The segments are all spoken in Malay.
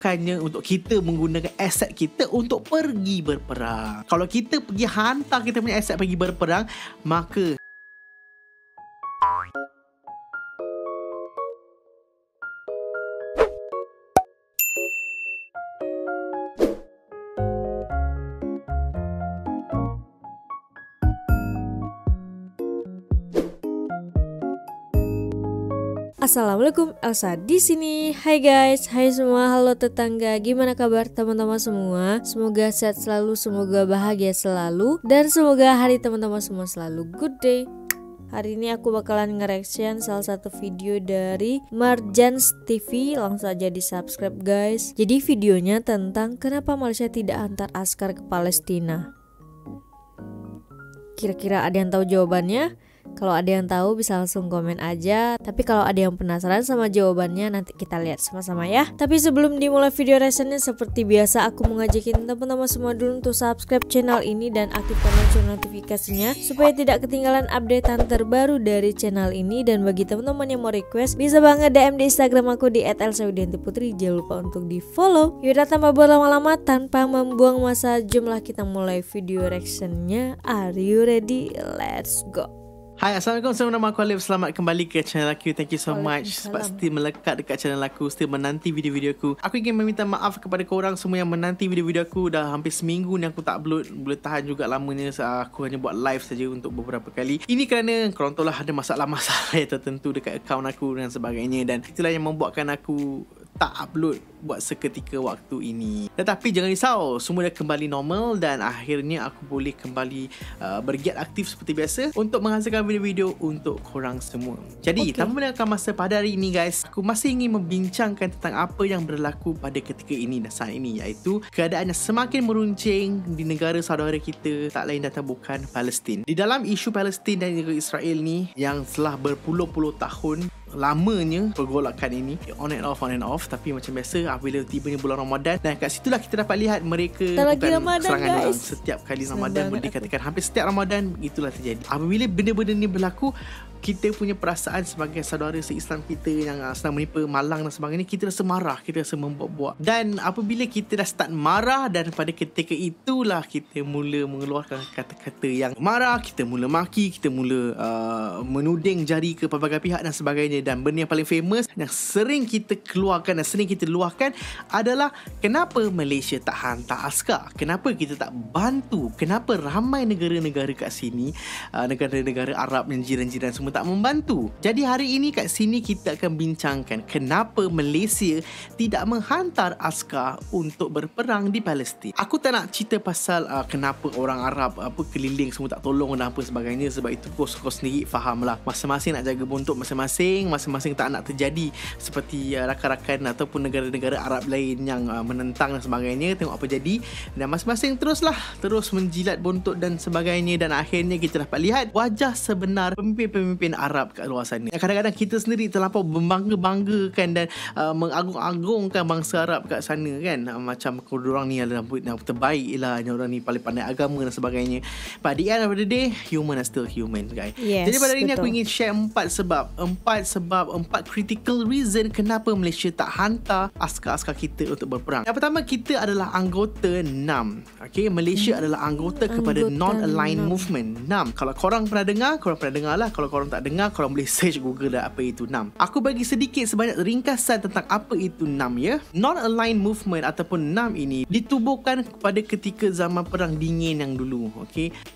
bukannya untuk kita menggunakan aset kita untuk pergi berperang. Kalau kita pergi hantar kita punya aset pergi berperang, maka Assalamualaikum, Elsa di sini. Hai guys, hai semua, halo tetangga. Gimana kabar teman-teman semua? Semoga sehat selalu, semoga bahagia selalu, dan semoga hari teman-teman semua selalu good day. Hari ini aku bakalan nge-reaction salah satu video dari Marjans TV. Langsung aja di subscribe guys. Jadi videonya tentang kenapa Malaysia tidak hantar askar ke Palestina. Kira-kira ada yang tahu jawabannya? Kalau ada yang tahu bisa langsung komen aja. Tapi kalau ada yang penasaran sama jawabannya, nanti kita lihat sama-sama ya. Tapi sebelum dimulai video reactionnya, seperti biasa aku mau ngajakin teman-teman semua dulu untuk subscribe channel ini dan aktifkan lonceng notifikasinya supaya tidak ketinggalan updatean terbaru dari channel ini. Dan bagi teman-teman yang mau request, bisa banget DM di Instagram aku di @elsawidantiputri. Jangan lupa untuk di follow. Yaudah, tanpa berlama-lama, tanpa membuang masa, jomlah kita mulai video reactionnya. Are you ready? Let's go. Hai, Assalamualaikum, nama aku Alif. Selamat kembali ke channel aku. Thank you so much sebab still melekat dekat channel aku, still menanti video-video aku. Aku ingin meminta maaf kepada korang semua yang menanti video-video aku. Dah hampir seminggu ni aku tak upload. Boleh tahan juga lamanya, aku hanya buat live saja untuk beberapa kali. Ini kerana korang tahu lah ada masalah-masalah tertentu dekat akaun aku dan sebagainya. Dan itulah yang membuatkan aku tak upload buat seketika waktu ini. Tetapi jangan risau, semua dah kembali normal dan akhirnya aku boleh kembali bergiat aktif seperti biasa untuk menghasilkan video-video untuk korang semua. Jadi tanpa melengahkan masa, pada hari ini guys, aku masih ingin membincangkan tentang apa yang berlaku pada ketika ini dan saat ini, iaitu keadaannya semakin meruncing di negara saudara kita, tak lain dan tak bukan Palestin. Di dalam isu Palestin dan negara Israel ni yang telah berpuluh-puluh tahun lamanya pergolakan ini, on and off, tapi macam biasa apabila tibanya bulan Ramadan, dan kat situlah kita dapat lihat mereka bukan serangan orang. Setiap kali Ramadan, boleh dikatakan hampir setiap Ramadan itulah terjadi. Apabila benda-benda ni berlaku, kita punya perasaan sebagai saudara se-Islam kita yang sedang menipu malang dan sebagainya, kita rasa marah, kita rasa membuat-buat. Dan apabila kita dah start marah, dan pada ketika itulah kita mula mengeluarkan kata-kata yang marah, kita mula maki, kita mula menuding jari ke pelbagai pihak dan sebagainya. Dan benda yang paling famous yang sering kita keluarkan dan sering kita luahkan adalah kenapa Malaysia tak hantar askar, kenapa kita tak bantu, kenapa ramai negara-negara kat sini, negara-negara Arab dan jiran-jiran semua tak membantu. Jadi hari ini kat sini kita akan bincangkan kenapa Malaysia tidak menghantar askar untuk berperang di Palestin. Aku tak nak cerita pasal kenapa orang Arab keliling semua tak tolong dan apa sebagainya, sebab itu kau sendiri fahamlah. Masing-masing nak jaga bontot masing-masing tak nak terjadi seperti rakan-rakan ataupun negara-negara Arab lain yang menentang dan sebagainya. Tengok apa jadi, dan masing-masing terus menjilat bontot dan sebagainya. Dan akhirnya kita dapat lihat wajah sebenar pemimpin Arab kat luar sana. Kadang-kadang kita sendiri terlampau membangga-banggakan dan mengagung-agungkan bangsa Arab kat sana kan. Macam korang ni adalah yang terbaik lah, orang ni paling pandai agama dan sebagainya. But the end of the day, human are still human guys. Yes, jadi pada hari ini aku ingin share 4 critical reason kenapa Malaysia tak hantar askar-askar kita untuk berperang. Yang pertama, kita adalah anggota NAM. Malaysia adalah anggota kepada Non-Aligned Movement, NAM. Kalau korang pernah dengar lah. Kalau korang tak dengar, korang boleh search Google dah apa itu NAM. Aku bagi sedikit sebanyak ringkasan tentang apa itu NAM ya. Non-Aligned Movement ataupun NAM ini ditubuhkan pada ketika zaman Perang Dingin yang dulu.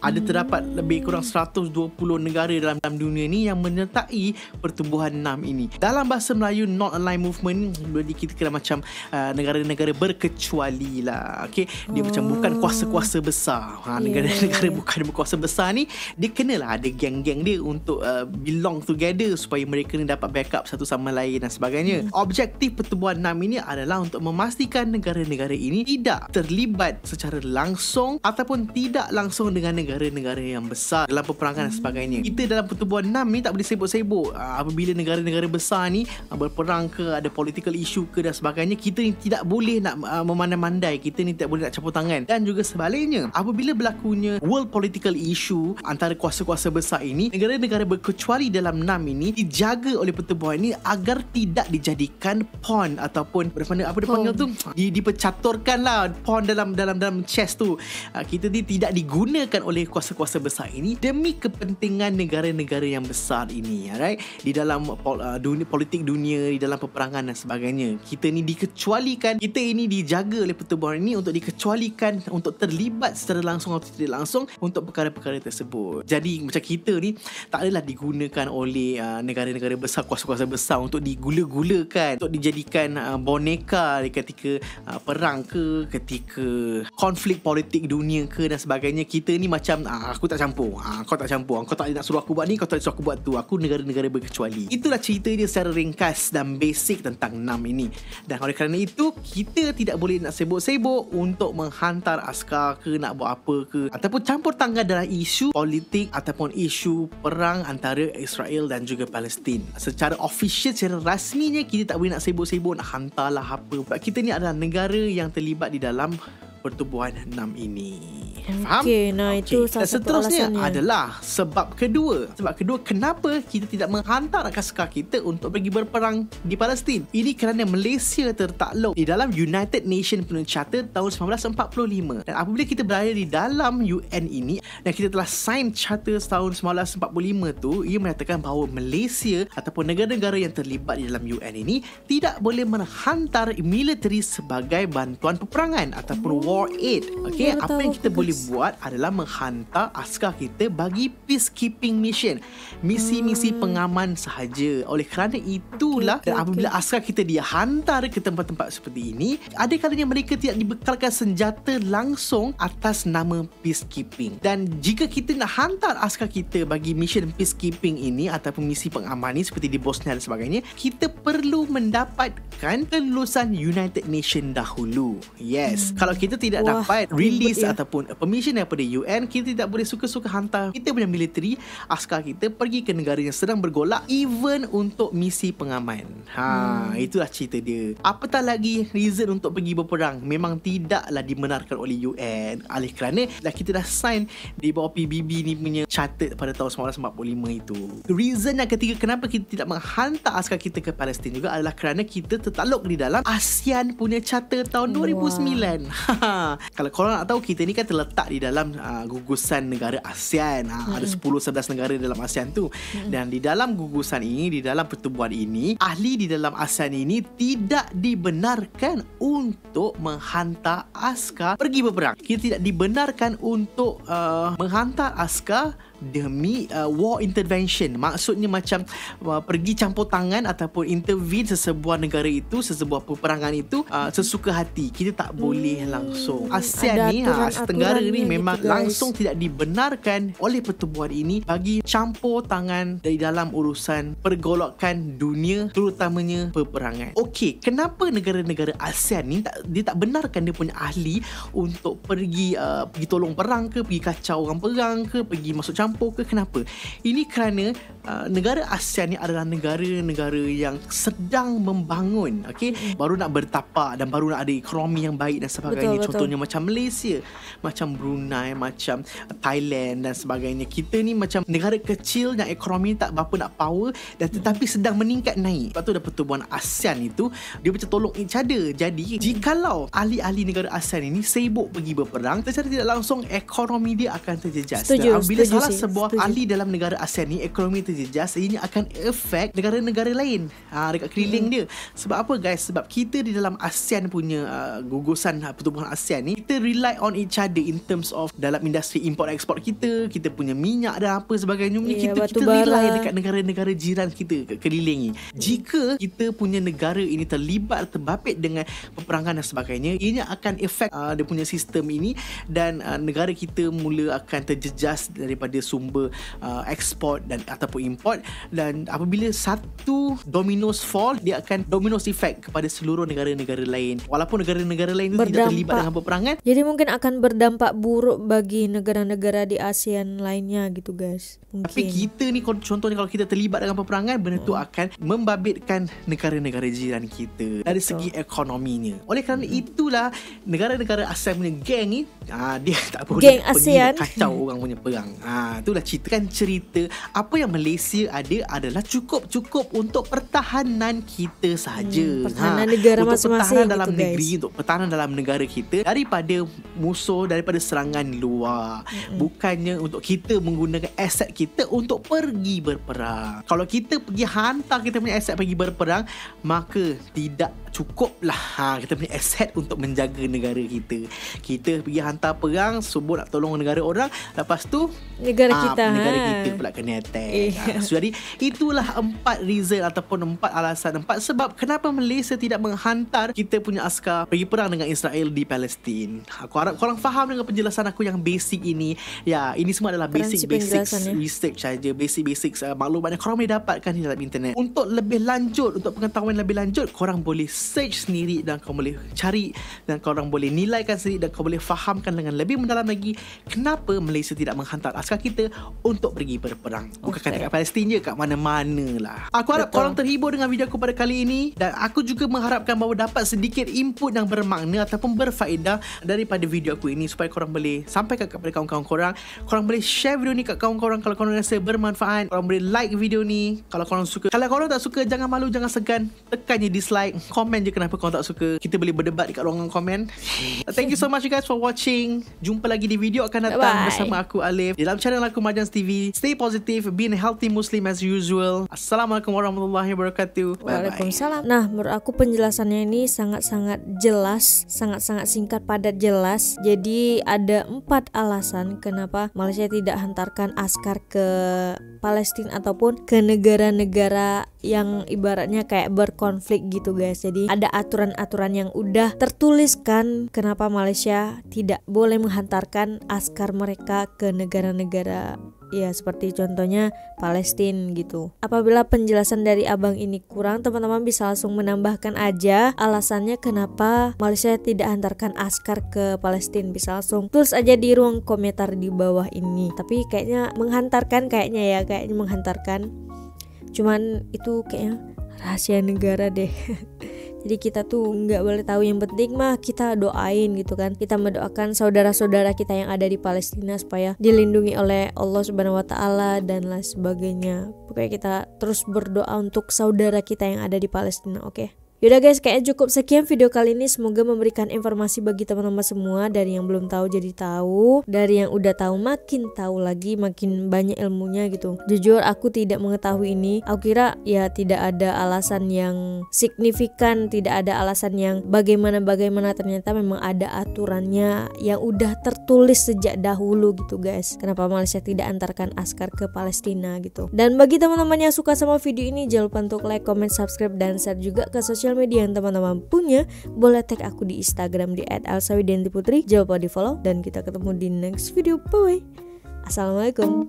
Ada terdapat lebih kurang 120 negara dalam dunia ni yang menyertai pertubuhan NAM ini. Dalam bahasa Melayu, Non-Aligned Movement boleh dikira macam negara-negara berkecuali lah. Dia macam bukan kuasa-kuasa besar. Negara-negara bukan berkuasa besar ni, dia kenalah ada geng-geng dia untuk belong together supaya mereka ni dapat backup satu sama lain dan sebagainya. Objektif pertubuhan NAM ini adalah untuk memastikan negara-negara ini tidak terlibat secara langsung ataupun tidak langsung dengan negara-negara yang besar dalam peperangan dan sebagainya. Kita dalam pertubuhan NAM ni tak boleh sibuk-sibuk. Apabila negara-negara besar ni berperang ke, ada political issue ke dan sebagainya, kita ni tidak boleh nak memandai-mandai, kita ni tak boleh nak campur tangan. Dan juga sebaliknya, apabila berlakunya world political issue antara kuasa-kuasa besar ini, negara-negara kecuali dalam 6 ini dijaga oleh pertubuhan ini agar tidak dijadikan pawn ataupun apa dia panggil tu, dipercaturkan lah pawn dalam chess tu. Kita ni tidak digunakan oleh kuasa-kuasa besar ini demi kepentingan negara-negara yang besar ini, alright, di dalam politik dunia, di dalam peperangan dan sebagainya. Kita ni dikecualikan, kita ini dijaga oleh pertubuhan ini untuk dikecualikan untuk terlibat secara langsung atau tidak langsung untuk perkara-perkara tersebut. Jadi macam kita ni tak adalah digunakan oleh negara-negara besar, kuasa-kuasa besar untuk digula-gulakan, untuk dijadikan boneka ketika perang ke, ketika konflik politik dunia ke dan sebagainya. Kita ni macam aku tak campur, kau tak campur, kau tak nak suruh aku buat ni, kau tak suruh aku buat tu, aku negara-negara berkecuali. Itulah cerita dia secara ringkas dan basic tentang 6 ini. Dan oleh kerana itu, kita tidak boleh nak sibuk-sibuk untuk menghantar askar ke, nak buat apa ke, ataupun campur tangan dalam isu politik ataupun isu perang antara Israel dan juga Palestin. Secara official, secara rasminya, kita tak boleh nak sibuk-sibuk nak hantarlah apa. Sebab kita ni adalah negara yang terlibat di dalam pertubuhan 6 ini. Faham? Okey, itu salah satu seterusnya alasannya adalah sebab kedua. Sebab kedua, kenapa kita tidak menghantar askar kita untuk pergi berperang di Palestin? Ini kerana Malaysia tertakluk di dalam United Nations punya Charter tahun 1945. Dan apabila kita berada di dalam UN ini dan kita telah sign Charter tahun 1945 tu, ia menyatakan bahawa Malaysia ataupun negara-negara yang terlibat di dalam UN ini tidak boleh menghantar militeri sebagai bantuan peperangan ataupun war aid. Okey, apa yang kita boleh buat adalah menghantar askar kita bagi peacekeeping mission, misi-misi pengaman sahaja. Oleh kerana itulah, dan apabila askar kita dihantar ke tempat-tempat seperti ini, ada kalanya mereka tidak dibekalkan senjata langsung atas nama peacekeeping. Dan jika kita nak hantar askar kita bagi mission peacekeeping ini ataupun misi pengaman ini seperti di Bosnia dan sebagainya, kita perlu mendapatkan kelulusan United Nations dahulu. Yes, kalau kita tidak dapat release ataupun permission daripada UN, kita tidak boleh suka-suka hantar kita punya militeri, askar kita pergi ke negara yang sedang bergolak, even untuk misi pengaman. Itulah cerita dia. Apatah lagi reason untuk pergi berperang memang tidaklah dibenarkan oleh UN, oleh kerana kita dah sign di bawah PBB ni punya charter pada tahun 1945 itu. Reason yang ketiga kenapa kita tidak menghantar askar kita ke Palestin juga adalah kerana kita tertakluk di dalam ASEAN punya charter tahun 2009. Kalau korang nak tahu, kita ni kan terletak di dalam gugusan negara ASEAN. Ada 10-11 negara dalam ASEAN tu. Dan di dalam gugusan ini, di dalam pertubuhan ini, ahli di dalam ASEAN ini tidak dibenarkan untuk menghantar askar pergi berperang. Kita tidak dibenarkan untuk menghantar askar demi war intervention. Maksudnya macam pergi campur tangan ataupun intervene sesebuah negara itu, sesebuah peperangan itu sesuka hati. Kita tak boleh langsung. ASEAN ni, Asia Tenggara ni memang langsung tidak dibenarkan oleh pertubuhan ini bagi campur tangan dari dalam urusan pergolakan dunia, terutamanya peperangan. Okey, kenapa negara-negara ASEAN ni dia tak benarkan dia punya ahli untuk pergi tolong perang ke, pergi kacau orang perang ke, pergi masuk campur ke? Kenapa? Ini kerana negara ASEAN ni adalah negara-negara yang sedang membangun, okey, baru nak bertapak dan baru nak ada ekonomi yang baik dan sebagainya. Contohnya macam Malaysia, macam Brunei, macam Thailand dan sebagainya. Kita ni macam negara kecil yang ekonomi tak berapa nak power dan tetapi sedang meningkat naik. Lepas tu ada pertubuhan ASEAN itu, dia macam tolong each other. Jadi jikalau ahli-ahli negara ASEAN ini sibuk pergi berperang, secara tidak langsung ekonomi dia akan terjejas. Dan apabila salah sebuah ahli dalam negara ASEAN ni ekonomi terjejas, ini akan efek negara-negara lain dekat keliling dia. Sebab apa guys? Sebab kita di dalam ASEAN punya gugusan pertubuhan ASEAN ni, kita rely on each other in terms of dalam industri import ekspor kita punya minyak dan apa sebagainya. Kita rely dekat negara-negara jiran kita keliling ni. Jika kita punya negara ini terlibat, terbabit dengan peperangan dan sebagainya, ini akan efek dia punya sistem ini dan negara kita mula akan terjejas daripada sumber ekspor dan ataupun import. Dan apabila satu dominoes fall, dia akan dominoes effect kepada seluruh negara-negara lain. Walaupun negara-negara lain itu tidak terlibat dengan peperangan, jadi mungkin akan berdampak buruk bagi negara-negara di ASEAN lainnya gitu guys. Mungkin. Tapi kita ni contohnya kalau kita terlibat dengan peperangan, benda tu akan membabitkan negara-negara jiran kita dari segi ekonominya. Oleh kerana itulah negara-negara ASEAN punya geng ni dia tak boleh pergi kacau orang punya perang. Itulah cerita apa yang Malaysia Malaysia ada adalah cukup untuk pertahanan kita sahaja. Pertahanan negara untuk masing-masing pertahanan dalam gitu, negeri, guys. untuk pertahanan dalam negara kita daripada musuh, daripada serangan luar. Bukannya untuk kita menggunakan aset kita untuk pergi berperang. Kalau kita pergi hantar kita punya aset pergi berperang, maka tidak cukuplah kita punya aset untuk menjaga negara kita. Kita pergi hantar perang, subuh nak tolong negara orang, lepas tu Negara kita pula kena attack. So, jadi itulah 4 reason ataupun 4 alasan, 4 sebab kenapa Malaysia tidak menghantar kita punya askar pergi perang dengan Israel di Palestin. Aku harap korang faham dengan penjelasan aku yang basic ini. Ya, ini semua adalah basic research saja, basic maklumat yang korang boleh dapatkan di dalam internet. Untuk lebih lanjut, untuk pengetahuan lebih lanjut, korang boleh search sendiri dan korang boleh cari dan korang boleh nilaikan sendiri dan korang boleh fahamkan dengan lebih mendalam lagi kenapa Malaysia tidak menghantar askar kita untuk pergi berperang. Bukan kat Palestin je, kat mana-mana lah. Aku harap korang terhibur dengan video aku pada kali ini, dan aku juga mengharapkan bahawa dapat sedikit input yang bermakna ataupun berfaedah daripada video aku ini, supaya korang boleh sampaikan kepada kawan-kawan korang. Korang boleh share video ni kat kawan korang kalau korang rasa bermanfaat. Korang boleh like video ni kalau korang suka. Kalau korang tak suka, jangan malu, jangan segan, tekan je dislike, komen je kenapa korang tak suka. Kita boleh berdebat dekat ruangan komen. Thank you so much you guys for watching. Jumpa lagi di video akan datang bersama aku Alif di dalam channel aku Marjans TV. Stay positive, be a healthy Muslim as usual. Assalamualaikum warahmatullahi wabarakatuh. Waalaikumsalam. Nah, menurut aku penjelasannya ini sangat-sangat jelas, sangat-sangat singkat, padat, jelas. Jadi ada 4 alasan kenapa Malaysia tidak hantarkan askar ke Palestina ataupun ke negara-negara yang ibaratnya kayak berkonflik gitu guys. Jadi ada aturan-aturan yang udah tertuliskan kenapa Malaysia tidak boleh menghantarkan askar mereka ke negara-negara, ya seperti contohnya Palestina gitu. Apabila penjelasan dari abang ini kurang, teman-teman bisa langsung menambahkan aja alasannya kenapa Malaysia tidak hantarkan askar ke Palestina. Bisa langsung tulis aja di ruang komentar di bawah ini. Tapi kayaknya menghantarkan, kayaknya menghantarkan. Cuman itu kayaknya rahasia negara deh. Jadi kita tuh nggak boleh tahu. Yang penting mah kita doain gitu kan. Kita mendoakan saudara-saudara kita yang ada di Palestina supaya dilindungi oleh Allah Subhanahu Wa Taala dan lain sebagainya. Pokoknya kita terus berdoa untuk saudara kita yang ada di Palestina, oke? Yaudah guys, kayaknya cukup sekian video kali ini. Semoga memberikan informasi bagi teman-teman semua. Dari yang belum tahu jadi tahu, dari yang udah tahu makin tahu lagi, makin banyak ilmunya gitu. Jujur aku tidak mengetahui ini. Aku kira ya tidak ada alasan yang signifikan, tidak ada alasan yang bagaimana. Ternyata memang ada aturannya yang udah tertulis sejak dahulu gitu guys. Kenapa Malaysia tidak antarkan askar ke Palestina gitu. Dan bagi teman-teman yang suka sama video ini, jangan lupa untuk like, comment, subscribe, dan share juga ke sosial media yang teman-teman punya. Boleh tag aku di Instagram di @elsawidiantiputri. Jangan lupa di follow, dan kita ketemu di next video. Bye. Assalamualaikum.